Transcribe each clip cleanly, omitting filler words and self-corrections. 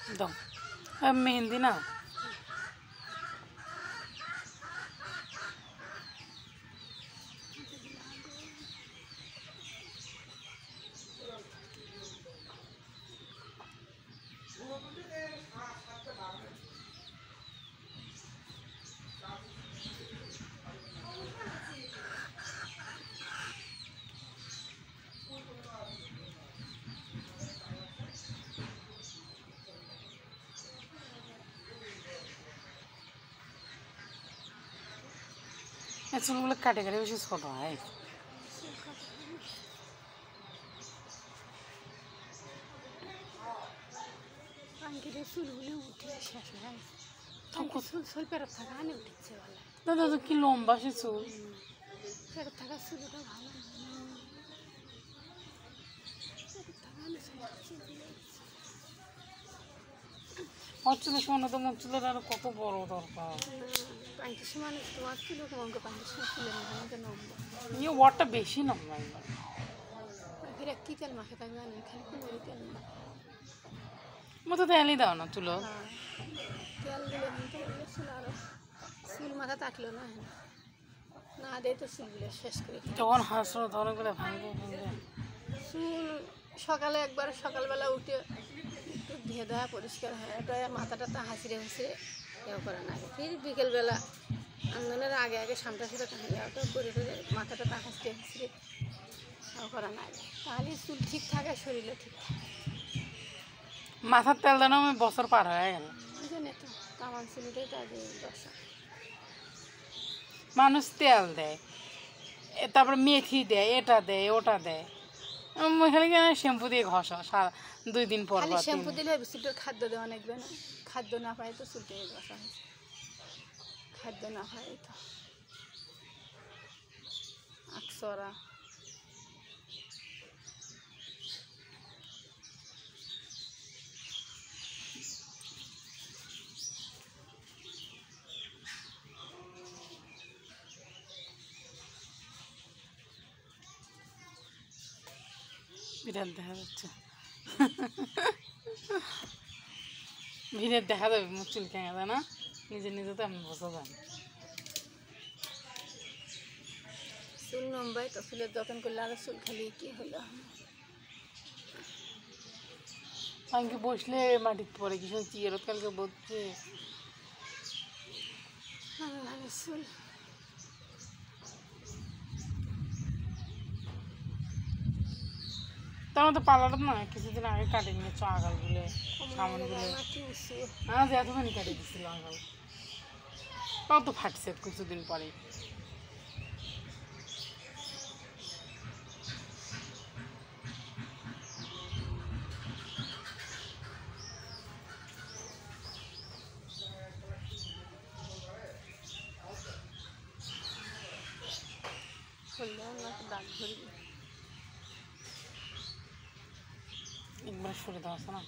দাও মেহেন্দি না চুলগুলো কাটে কাটে বেশি ছোট হয় দাদা তো কি লম্বা সে চুল আমার চুলের সমান তো মোট চুলের আরো কত বড় দরকার ওয়াটটা বেশি লম্বা কি তেল মাখে তাই জানেন খালি কোনো তেল না মতো তেলই দাও না চুলো তেল দিলে চুল আরো চুল মাথা তাকলো না না দেয় তো চুলগুলো শেষ করে যখন হাসলো ধরে করে ভাঙবে চুল সকালে একবার সকালবেলা উঠে একটু ধুয়ে দেওয়া পরিষ্কার হয় এটা মাথাটা তা হাসিরে হাসিরে এও করা না ফির বিকেলবেলা আন্দোলনের আগে আগে সামটা সাথে ওটা করে মাথাটা তা হাসিরে হাসিরে এও করা না তাহলে চুল ঠিক থাকে শরীরে ঠিক থাকে মাথার তেল দানো আমি বছর পার হয়ে গেল জানে তো কামান চুলটাই তাদের দশা মানুষ তেল দেয় তারপরে মেথি দেয় এটা দেয় ওটা দেয় খালি শ্যাম্পু দিয়ে ঘষা সারা 2 দিন পর খালি শ্যাম্পু দিলে চুলটার খাদ্য দেওয়া লাগবে না খাদ্য না পায় তো চুলটা ঘষা হয়েছে খাদ্য না পায় তো আকসরা বিরাট দেখা যাচ্ছে বিরাট দেখা যাবে মুখ চুল কেঙে যায় না নিজে নিজে তো এমন বোঝা যায় চুল লম্বাই তো চুলের যত্ন করলে আরো চুল খালি কি হলো আমি বসলে মাটির পরে কিছু চিরত কালকে বলছে চুল তার মতো পার্লারটা না কিছুদিন আগে কাটে নিয়েছো আগালগুলো সামনগুলো হ্যাঁ যে এতখানি কাটে দিচ্ছিল আগাল তাও তো ফাটছে কিছুদিন পরে দাগ ধরবে একবার সরে দেওয়া আছে না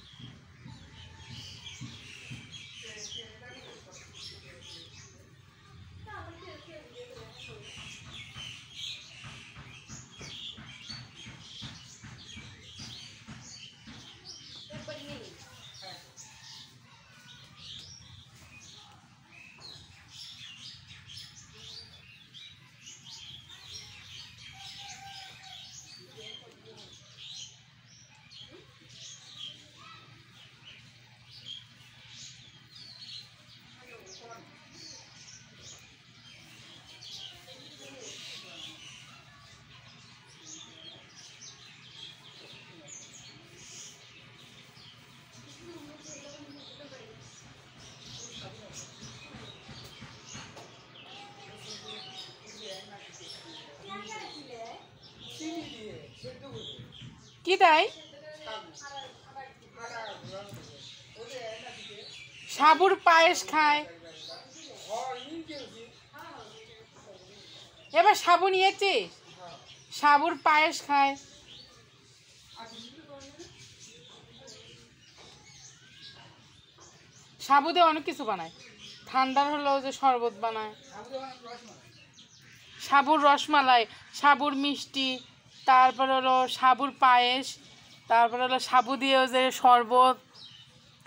কি তাই সাবুর পায়েস খায় এবার সাবু নিয়েছিস সাবুর পায়েস খায় সাবু দিয়ে অনেক কিছু বানায় ঠান্ডার হলো যে শরবত বানায় সাবুর রসমালাই সাবুর মিষ্টি তারপর হলো সাবুর পায়েস তারপর হলো সাবু দিয়েও যে শরবত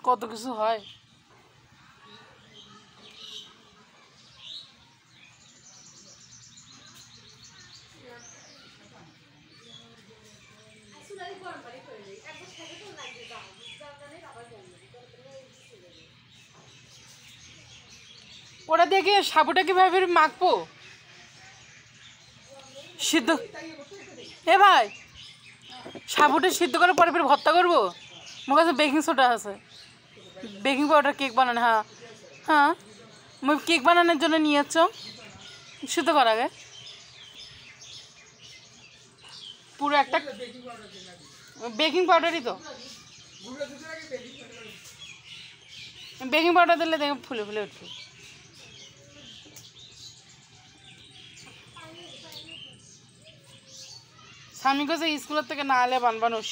কত কিছু হয়। ওটা দেখে সাবুটা কিভাবে মাখবো সিদ্ধ? এ ভাই, সাবুটা সিদ্ধ করে পরে ফের ভর্তা করবো? আমার কাছে বেকিং সোডা আছে, বেকিং পাউডার কেক বানানো। হ্যাঁ হ্যাঁ, আমি কেক বানানোর জন্য নিয়ে যাচ্ছ সিদ্ধ করার আগে পুরো একটা বেকিং পাউডারই তো, বেকিং পাউডার দিলে দেখে ফুলে ফুলে উঠবে। স্বামী কাছে স্কুলের থেকে না এলে বানবানুস।